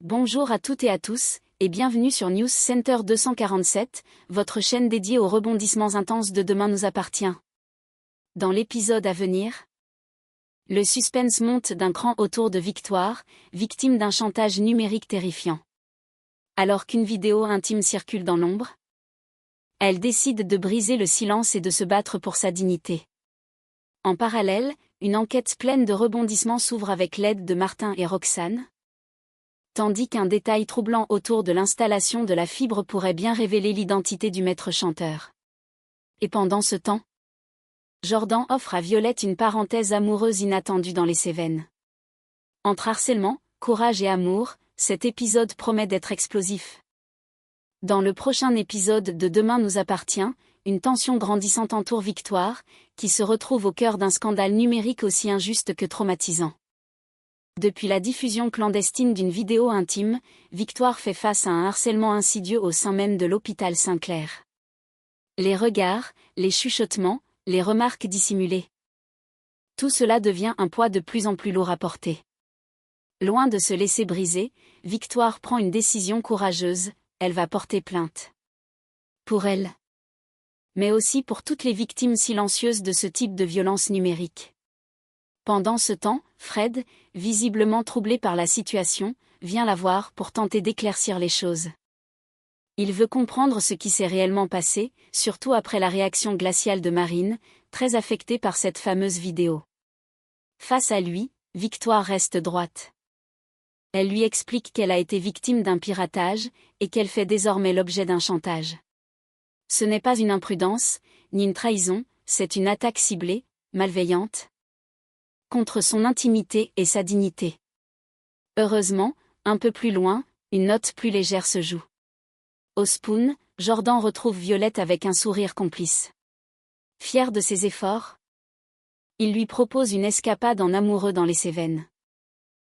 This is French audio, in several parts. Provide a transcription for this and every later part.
Bonjour à toutes et à tous, et bienvenue sur News Center 247, votre chaîne dédiée aux rebondissements intenses de Demain nous appartient. Dans l'épisode à venir, le suspense monte d'un cran autour de Victoire, victime d'un chantage numérique terrifiant. Alors qu'une vidéo intime circule dans l'ombre, elle décide de briser le silence et de se battre pour sa dignité. En parallèle, une enquête pleine de rebondissements s'ouvre avec l'aide de Martin et Roxane, tandis qu'un détail troublant autour de l'installation de la fibre pourrait bien révéler l'identité du maître chanteur. Et pendant ce temps, Jordan offre à Violette une parenthèse amoureuse inattendue dans les Cévennes. Entre harcèlement, courage et amour, cet épisode promet d'être explosif. Dans le prochain épisode de Demain nous appartient, une tension grandissante entoure Victoire, qui se retrouve au cœur d'un scandale numérique aussi injuste que traumatisant. Depuis la diffusion clandestine d'une vidéo intime, Victoire fait face à un harcèlement insidieux au sein même de l'hôpital Saint-Clair. Les regards, les chuchotements, les remarques dissimulées. Tout cela devient un poids de plus en plus lourd à porter. Loin de se laisser briser, Victoire prend une décision courageuse, elle va porter plainte. Pour elle, mais aussi pour toutes les victimes silencieuses de ce type de violence numérique. Pendant ce temps, Fred, visiblement troublé par la situation, vient la voir pour tenter d'éclaircir les choses. Il veut comprendre ce qui s'est réellement passé, surtout après la réaction glaciale de Marine, très affectée par cette fameuse vidéo. Face à lui, Victoire reste droite. Elle lui explique qu'elle a été victime d'un piratage, et qu'elle fait désormais l'objet d'un chantage. Ce n'est pas une imprudence, ni une trahison, c'est une attaque ciblée, malveillante, contre son intimité et sa dignité. Heureusement, un peu plus loin, une note plus légère se joue. Au Spoon, Jordan retrouve Violette avec un sourire complice. Fier de ses efforts, il lui propose une escapade en amoureux dans les Cévennes.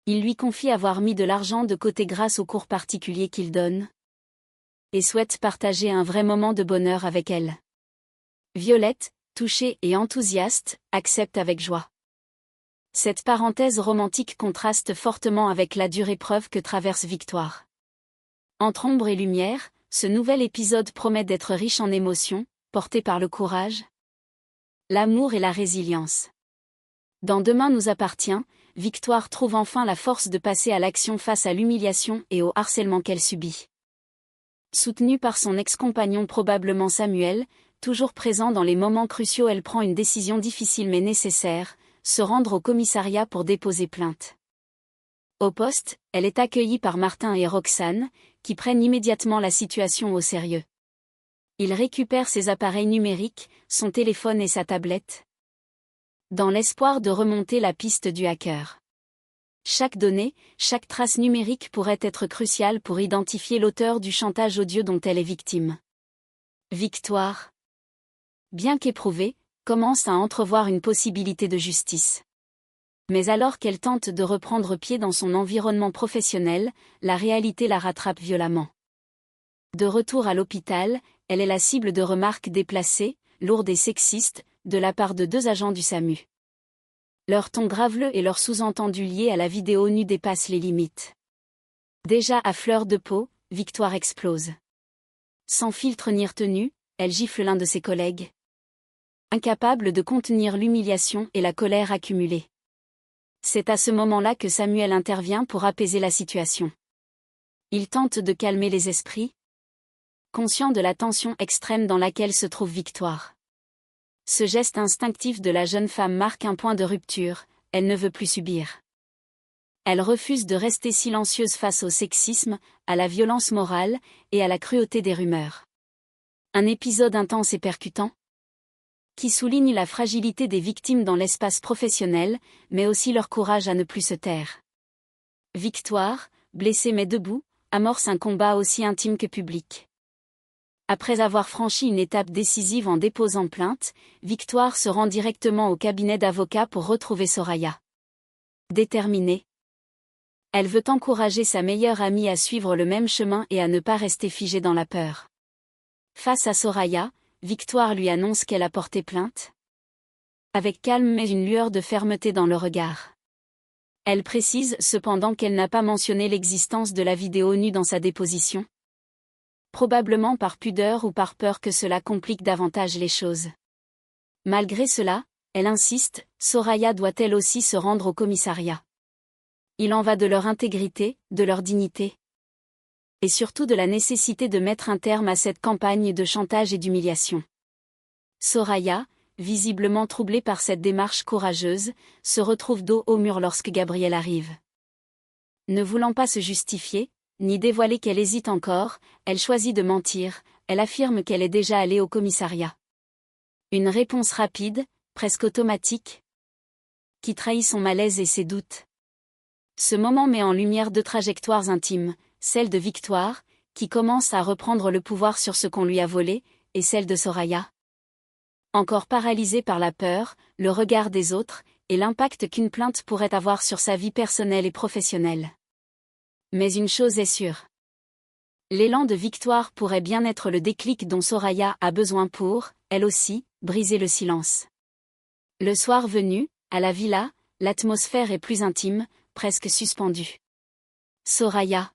Il lui confie avoir mis de l'argent de côté grâce aux cours particuliers qu'il donne, et souhaite partager un vrai moment de bonheur avec elle. Violette, touchée et enthousiaste, accepte avec joie. Cette parenthèse romantique contraste fortement avec la dure épreuve que traverse Victoire. Entre ombre et lumière, ce nouvel épisode promet d'être riche en émotions, porté par le courage, l'amour et la résilience. Dans Demain nous appartient, Victoire trouve enfin la force de passer à l'action face à l'humiliation et au harcèlement qu'elle subit. Soutenue par son ex-compagnon probablement Samuel, toujours présent dans les moments cruciaux, elle prend une décision difficile mais nécessaire, se rendre au commissariat pour déposer plainte. Au poste, elle est accueillie par Martin et Roxane, qui prennent immédiatement la situation au sérieux. Ils récupèrent ses appareils numériques, son téléphone et sa tablette, dans l'espoir de remonter la piste du hacker. Chaque donnée, chaque trace numérique pourrait être cruciale pour identifier l'auteur du chantage odieux dont elle est victime. Victoire, bien qu'éprouvée, commence à entrevoir une possibilité de justice. Mais alors qu'elle tente de reprendre pied dans son environnement professionnel, la réalité la rattrape violemment. De retour à l'hôpital, elle est la cible de remarques déplacées, lourdes et sexistes, de la part de 2 agents du SAMU. Leur ton graveleux et leur sous-entendu lié à la vidéo nue dépassent les limites. Déjà à fleur de peau, Victoire explose. Sans filtre ni retenue, elle gifle l'un de ses collègues, incapable de contenir l'humiliation et la colère accumulée. C'est à ce moment-là que Samuel intervient pour apaiser la situation. Il tente de calmer les esprits, conscient de la tension extrême dans laquelle se trouve Victoire. Ce geste instinctif de la jeune femme marque un point de rupture, elle ne veut plus subir. Elle refuse de rester silencieuse face au sexisme, à la violence morale, et à la cruauté des rumeurs. Un épisode intense et percutant, qui souligne la fragilité des victimes dans l'espace professionnel, mais aussi leur courage à ne plus se taire. Victoire, blessée mais debout, amorce un combat aussi intime que public. Après avoir franchi une étape décisive en déposant plainte, Victoire se rend directement au cabinet d'avocats pour retrouver Soraya. Déterminée, elle veut encourager sa meilleure amie à suivre le même chemin et à ne pas rester figée dans la peur. Face à Soraya, Victoire lui annonce qu'elle a porté plainte, avec calme mais une lueur de fermeté dans le regard. Elle précise cependant qu'elle n'a pas mentionné l'existence de la vidéo nue dans sa déposition. Probablement par pudeur ou par peur que cela complique davantage les choses. Malgré cela, elle insiste, Soraya doit elle aussi se rendre au commissariat. Il en va de leur intégrité, de leur dignité. Et surtout de la nécessité de mettre un terme à cette campagne de chantage et d'humiliation. Soraya, visiblement troublée par cette démarche courageuse, se retrouve dos au mur lorsque Gabriel arrive. Ne voulant pas se justifier, ni dévoiler qu'elle hésite encore, elle choisit de mentir, elle affirme qu'elle est déjà allée au commissariat. Une réponse rapide, presque automatique, qui trahit son malaise et ses doutes. Ce moment met en lumière deux trajectoires intimes, celle de Victoire, qui commence à reprendre le pouvoir sur ce qu'on lui a volé, et celle de Soraya. Encore paralysée par la peur, le regard des autres, et l'impact qu'une plainte pourrait avoir sur sa vie personnelle et professionnelle. Mais une chose est sûre. L'élan de Victoire pourrait bien être le déclic dont Soraya a besoin pour, elle aussi, briser le silence. Le soir venu, à la villa, l'atmosphère est plus intime, presque suspendue. Soraya,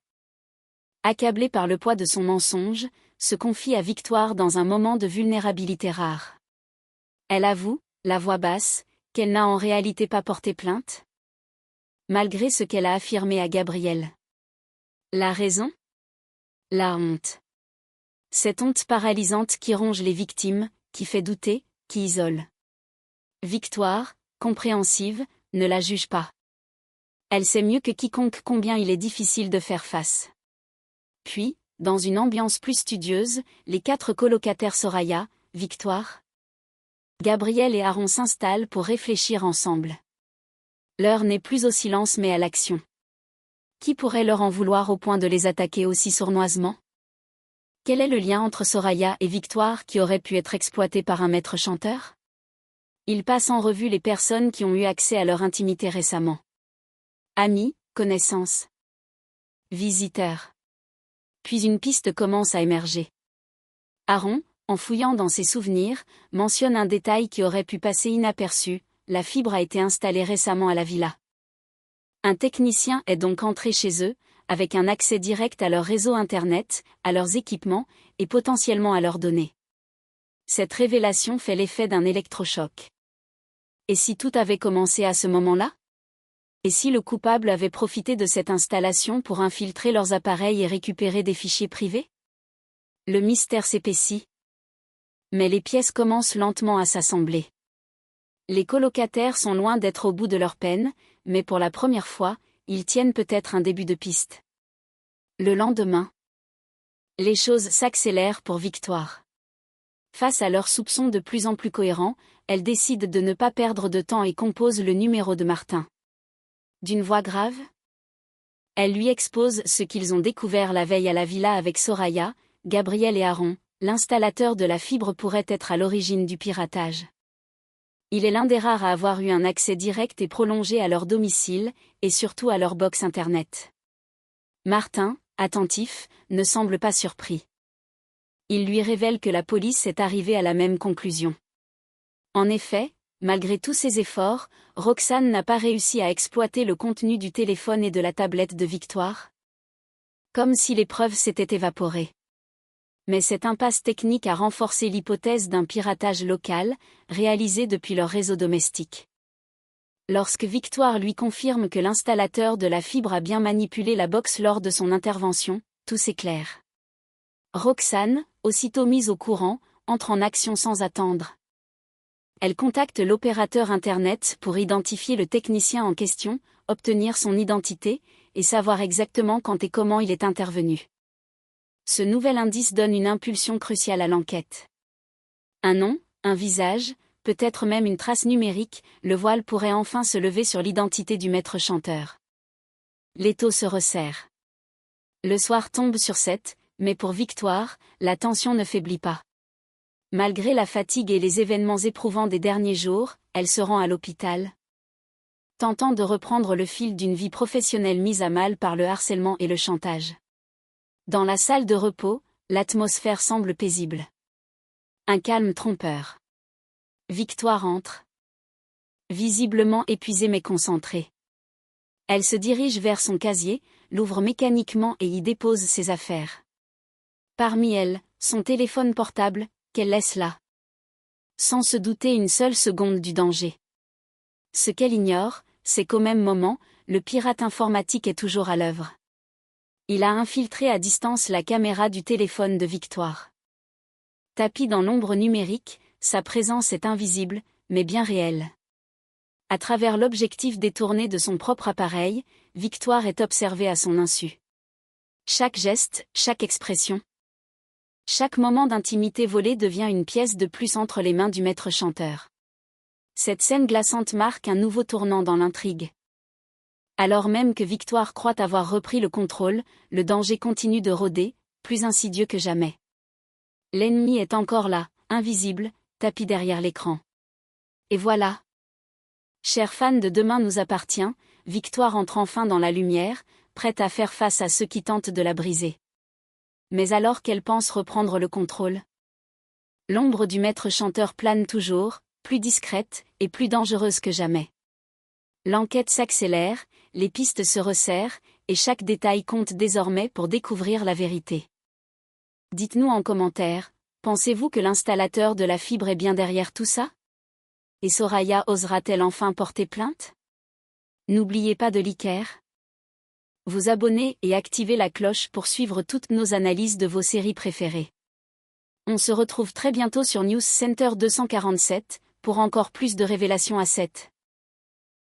accablée par le poids de son mensonge, se confie à Victoire dans un moment de vulnérabilité rare. Elle avoue, la voix basse, qu'elle n'a en réalité pas porté plainte, malgré ce qu'elle a affirmé à Gabriel. La raison ? La honte. Cette honte paralysante qui ronge les victimes, qui fait douter, qui isole. Victoire, compréhensive, ne la juge pas. Elle sait mieux que quiconque combien il est difficile de faire face. Puis, dans une ambiance plus studieuse, les 4 colocataires Soraya, Victoire, Gabriel et Aaron s'installent pour réfléchir ensemble. L'heure n'est plus au silence mais à l'action. Qui pourrait leur en vouloir au point de les attaquer aussi sournoisement ? Quel est le lien entre Soraya et Victoire qui aurait pu être exploité par un maître chanteur ? Ils passent en revue les personnes qui ont eu accès à leur intimité récemment. Amis, connaissances, visiteurs. Puis une piste commence à émerger. Aaron, en fouillant dans ses souvenirs, mentionne un détail qui aurait pu passer inaperçu, la fibre a été installée récemment à la villa. Un technicien est donc entré chez eux, avec un accès direct à leur réseau Internet, à leurs équipements, et potentiellement à leurs données. Cette révélation fait l'effet d'un électrochoc. Et si tout avait commencé à ce moment-là ? Et si le coupable avait profité de cette installation pour infiltrer leurs appareils et récupérer des fichiers privés ? Le mystère s'épaissit. Mais les pièces commencent lentement à s'assembler. Les colocataires sont loin d'être au bout de leur peine, mais pour la première fois, ils tiennent peut-être un début de piste. Le lendemain, les choses s'accélèrent pour Victoire. Face à leurs soupçons de plus en plus cohérents, elle décide de ne pas perdre de temps et compose le numéro de Martin. D'une voix grave, elle lui expose ce qu'ils ont découvert la veille à la villa avec Soraya, Gabriel et Aaron. L'installateur de la fibre pourrait être à l'origine du piratage. Il est l'un des rares à avoir eu un accès direct et prolongé à leur domicile, et surtout à leur box internet. Martin, attentif, ne semble pas surpris. Il lui révèle que la police est arrivée à la même conclusion. En effet, malgré tous ses efforts, Roxane n'a pas réussi à exploiter le contenu du téléphone et de la tablette de Victoire. Comme si les preuves s'étaient évaporées. Mais cette impasse technique a renforcé l'hypothèse d'un piratage local, réalisé depuis leur réseau domestique. Lorsque Victoire lui confirme que l'installateur de la fibre a bien manipulé la box lors de son intervention, tout s'éclaire. Roxane, aussitôt mise au courant, entre en action sans attendre. Elle contacte l'opérateur Internet pour identifier le technicien en question, obtenir son identité, et savoir exactement quand et comment il est intervenu. Ce nouvel indice donne une impulsion cruciale à l'enquête. Un nom, un visage, peut-être même une trace numérique, le voile pourrait enfin se lever sur l'identité du maître chanteur. L'étau se resserre. Le soir tombe sur 7, mais pour Victoire, la tension ne faiblit pas. Malgré la fatigue et les événements éprouvants des derniers jours, elle se rend à l'hôpital, tentant de reprendre le fil d'une vie professionnelle mise à mal par le harcèlement et le chantage. Dans la salle de repos, l'atmosphère semble paisible. Un calme trompeur. Victoire entre. Visiblement épuisée mais concentrée. Elle se dirige vers son casier, l'ouvre mécaniquement et y dépose ses affaires. Parmi elles, son téléphone portable, qu'elle laisse là. Sans se douter une seule seconde du danger. Ce qu'elle ignore, c'est qu'au même moment, le pirate informatique est toujours à l'œuvre. Il a infiltré à distance la caméra du téléphone de Victoire. Tapie dans l'ombre numérique, sa présence est invisible, mais bien réelle. À travers l'objectif détourné de son propre appareil, Victoire est observée à son insu. Chaque geste, chaque expression. Chaque moment d'intimité volé devient une pièce de plus entre les mains du maître chanteur. Cette scène glaçante marque un nouveau tournant dans l'intrigue. Alors même que Victoire croit avoir repris le contrôle, le danger continue de rôder, plus insidieux que jamais. L'ennemi est encore là, invisible, tapi derrière l'écran. Et voilà. Chers fans de Demain nous appartient, Victoire entre enfin dans la lumière, prête à faire face à ceux qui tentent de la briser. Mais alors qu'elle pense reprendre le contrôle, l'ombre du maître chanteur plane toujours, plus discrète et plus dangereuse que jamais. L'enquête s'accélère, les pistes se resserrent, et chaque détail compte désormais pour découvrir la vérité. Dites-nous en commentaire, pensez-vous que l'installateur de la fibre est bien derrière tout ça? Et Soraya osera-t-elle enfin porter plainte? N'oubliez pas de liker, vous abonner et activer la cloche pour suivre toutes nos analyses de vos séries préférées. On se retrouve très bientôt sur News Center 247, pour encore plus de révélations à 7.